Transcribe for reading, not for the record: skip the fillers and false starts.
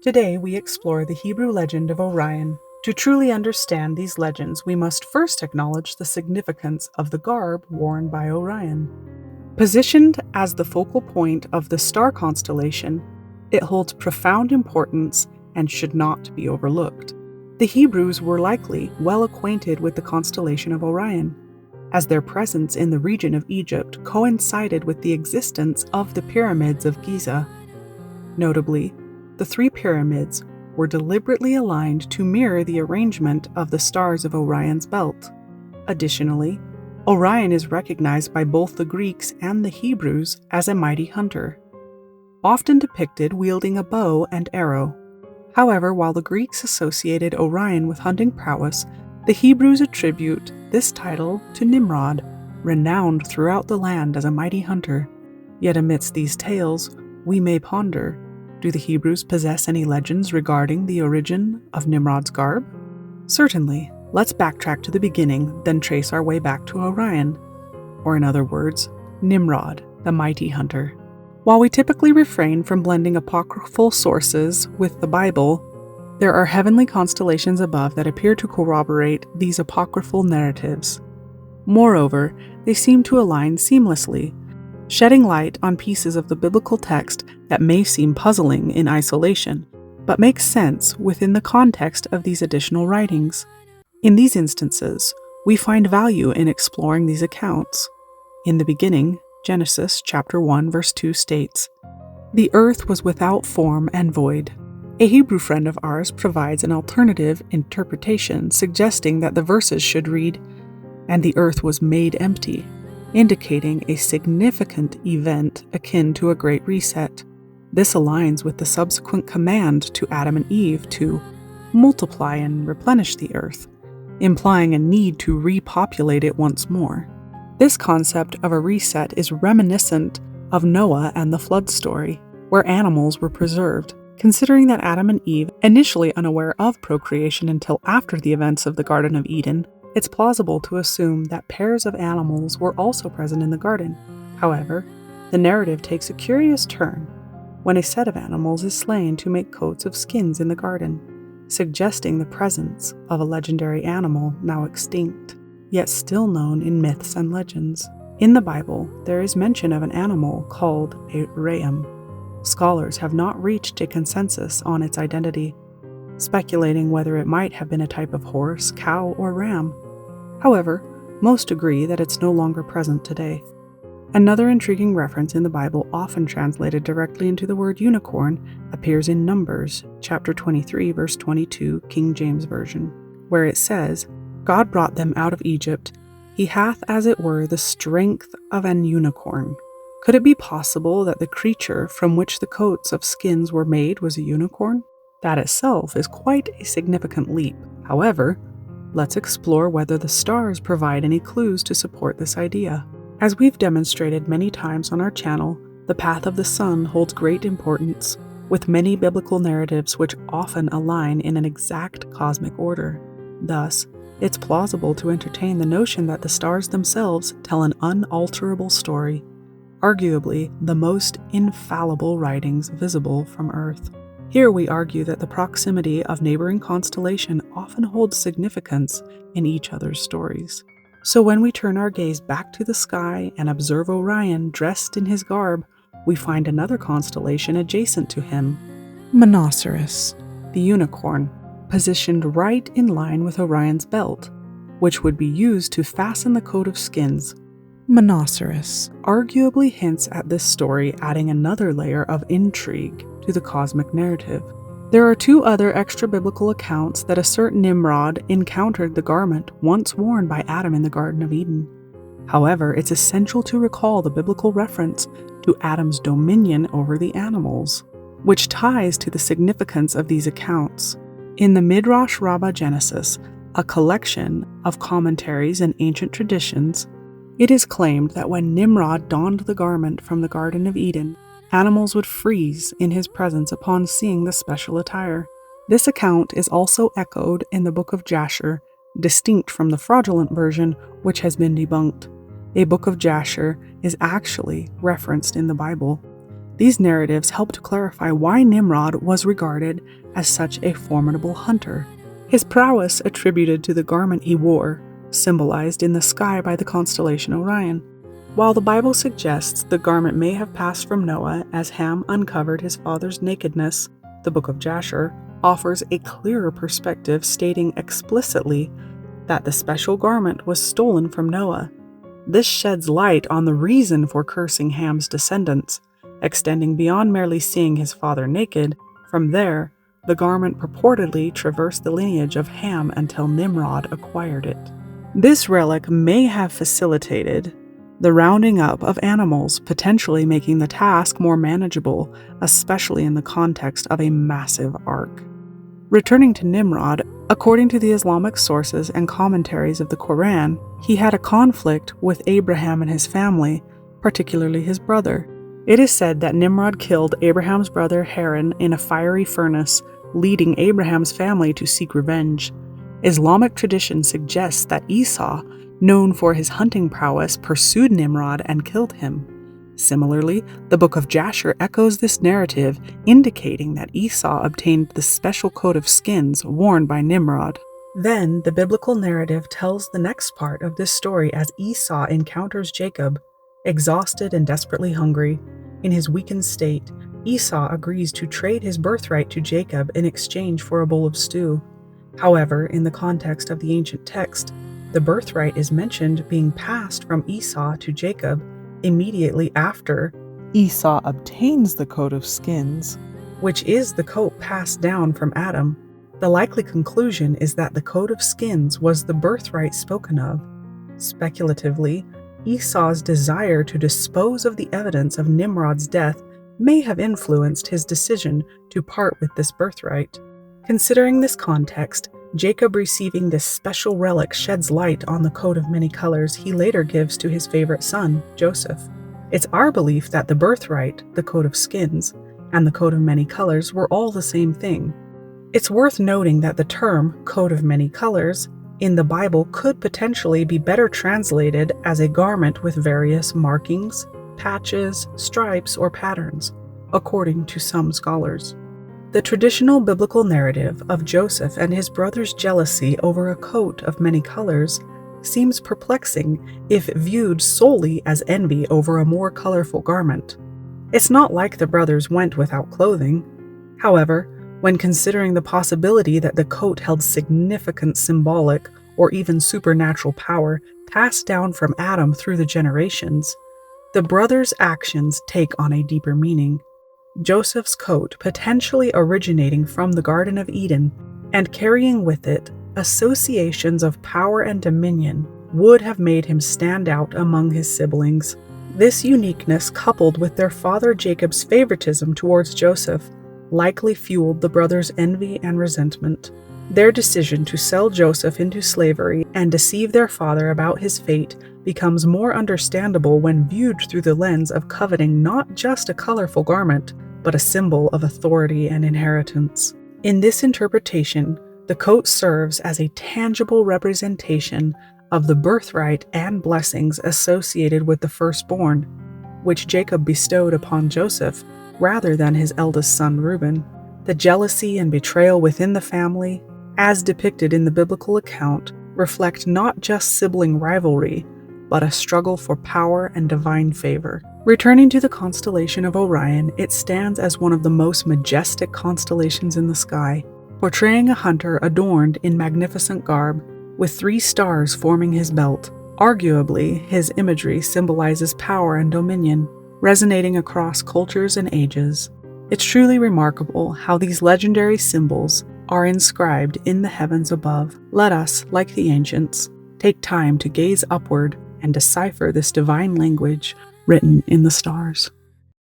Today we explore the Hebrew legend of Orion. To truly understand these legends, we must first acknowledge the significance of the garb worn by Orion. Positioned as the focal point of the star constellation, it holds profound importance and should not be overlooked. The Hebrews were likely well acquainted with the constellation of Orion, as their presence in the region of Egypt coincided with the existence of the pyramids of Giza. Notably, the three pyramids were deliberately aligned to mirror the arrangement of the stars of Orion's belt. Additionally, Orion is recognized by both the Greeks and the Hebrews as a mighty hunter, often depicted wielding a bow and arrow. However, while the Greeks associated Orion with hunting prowess, the Hebrews attribute this title to Nimrod, renowned throughout the land as a mighty hunter. Yet amidst these tales, we may ponder, do the Hebrews possess any legends regarding the origin of Nimrod's garb? Certainly. Let's backtrack to the beginning, then trace our way back to Orion, or in other words, Nimrod, the mighty hunter. While we typically refrain from blending apocryphal sources with the Bible, there are heavenly constellations above that appear to corroborate these apocryphal narratives. Moreover, they seem to align seamlessly, shedding light on pieces of the biblical text that may seem puzzling in isolation, but make sense within the context of these additional writings. In these instances, we find value in exploring these accounts. In the beginning, Genesis chapter 1 verse 2 states, "The earth was without form and void." A Hebrew friend of ours provides an alternative interpretation suggesting that the verses should read, "And the earth was made empty," indicating a significant event akin to a great reset. This aligns with the subsequent command to Adam and Eve to multiply and replenish the earth, implying a need to repopulate it once more. This concept of a reset is reminiscent of Noah and the flood story, where animals were preserved. Considering that Adam and Eve, initially unaware of procreation until after the events of the Garden of Eden, it's plausible to assume that pairs of animals were also present in the garden. However, the narrative takes a curious turn when a set of animals is slain to make coats of skins in the garden, suggesting the presence of a legendary animal now extinct, yet still known in myths and legends. In the Bible, there is mention of an animal called a ram. Scholars have not reached a consensus on its identity, speculating whether it might have been a type of horse, cow, or ram. However, most agree that it's no longer present today. Another intriguing reference in the Bible, often translated directly into the word unicorn, appears in Numbers, chapter 23, verse 22, King James Version, where it says, "God brought them out of Egypt. He hath as it were the strength of an unicorn." Could it be possible that the creature from which the coats of skins were made was a unicorn? That itself is quite a significant leap. However, let's explore whether the stars provide any clues to support this idea. As we've demonstrated many times on our channel, the path of the sun holds great importance, with many biblical narratives which often align in an exact cosmic order. Thus, it's plausible to entertain the notion that the stars themselves tell an unalterable story, arguably the most infallible writings visible from Earth. Here we argue that the proximity of neighboring constellations often holds significance in each other's stories. So when we turn our gaze back to the sky and observe Orion dressed in his garb, we find another constellation adjacent to him, Monoceros, the unicorn, positioned right in line with Orion's belt, which would be used to fasten the coat of skins. Monoceros arguably hints at this story, adding another layer of intrigue to the cosmic narrative. There are two other extra-biblical accounts that assert Nimrod encountered the garment once worn by Adam in the Garden of Eden. However, it's essential to recall the biblical reference to Adam's dominion over the animals, which ties to the significance of these accounts. In the Midrash Rabbah Genesis, a collection of commentaries and ancient traditions, it is claimed that when Nimrod donned the garment from the Garden of Eden, animals would freeze in his presence upon seeing the special attire. This account is also echoed in the Book of Jasher, distinct from the fraudulent version, which has been debunked. A Book of Jasher is actually referenced in the Bible. These narratives help to clarify why Nimrod was regarded as such a formidable hunter. His prowess attributed to the garment he wore, symbolized in the sky by the constellation Orion. While the Bible suggests the garment may have passed from Noah as Ham uncovered his father's nakedness, the Book of Jasher offers a clearer perspective, stating explicitly that the special garment was stolen from Noah. This sheds light on the reason for cursing Ham's descendants, extending beyond merely seeing his father naked. From there, the garment purportedly traversed the lineage of Ham until Nimrod acquired it. This relic may have facilitated the rounding up of animals, potentially making the task more manageable, especially in the context of a massive ark. Returning to Nimrod, according to the Islamic sources and commentaries of the Quran, he had a conflict with Abraham and his family, particularly his brother. It is said that Nimrod killed Abraham's brother Haran in a fiery furnace, leading Abraham's family to seek revenge. Islamic tradition suggests that Esau, known for his hunting prowess, pursued Nimrod and killed him. Similarly, the Book of Jasher echoes this narrative, indicating that Esau obtained the special coat of skins worn by Nimrod. Then, the biblical narrative tells the next part of this story as Esau encounters Jacob, exhausted and desperately hungry. In his weakened state, Esau agrees to trade his birthright to Jacob in exchange for a bowl of stew. However, in the context of the ancient text, the birthright is mentioned being passed from Esau to Jacob immediately after Esau obtains the coat of skins, which is the coat passed down from Adam. The likely conclusion is that the coat of skins was the birthright spoken of. Speculatively, Esau's desire to dispose of the evidence of Nimrod's death may have influenced his decision to part with this birthright. Considering this context, Jacob receiving this special relic sheds light on the coat of many colors he later gives to his favorite son, Joseph. It's our belief that the birthright, the coat of skins, and the coat of many colors were all the same thing. It's worth noting that the term coat of many colors in the Bible could potentially be better translated as a garment with various markings, patches, stripes, or patterns, according to some scholars. The traditional biblical narrative of Joseph and his brothers' jealousy over a coat of many colors seems perplexing if viewed solely as envy over a more colorful garment. It's not like the brothers went without clothing. However, when considering the possibility that the coat held significant symbolic or even supernatural power passed down from Adam through the generations, the brothers' actions take on a deeper meaning. Joseph's coat potentially originating from the Garden of Eden and carrying with it associations of power and dominion would have made him stand out among his siblings. This uniqueness, coupled with their father Jacob's favoritism towards Joseph, likely fueled the brothers' envy and resentment. Their decision to sell Joseph into slavery and deceive their father about his fate becomes more understandable when viewed through the lens of coveting not just a colorful garment, but a symbol of authority and inheritance. In this interpretation, the coat serves as a tangible representation of the birthright and blessings associated with the firstborn, which Jacob bestowed upon Joseph rather than his eldest son Reuben. The jealousy and betrayal within the family, as depicted in the biblical account, reflect not just sibling rivalry, but a struggle for power and divine favor. Returning to the constellation of Orion, it stands as one of the most majestic constellations in the sky, portraying a hunter adorned in magnificent garb, with 3 stars forming his belt. Arguably, his imagery symbolizes power and dominion, resonating across cultures and ages. It's truly remarkable how these legendary symbols are inscribed in the heavens above. Let us, like the ancients, take time to gaze upward and decipher this divine language written in the stars.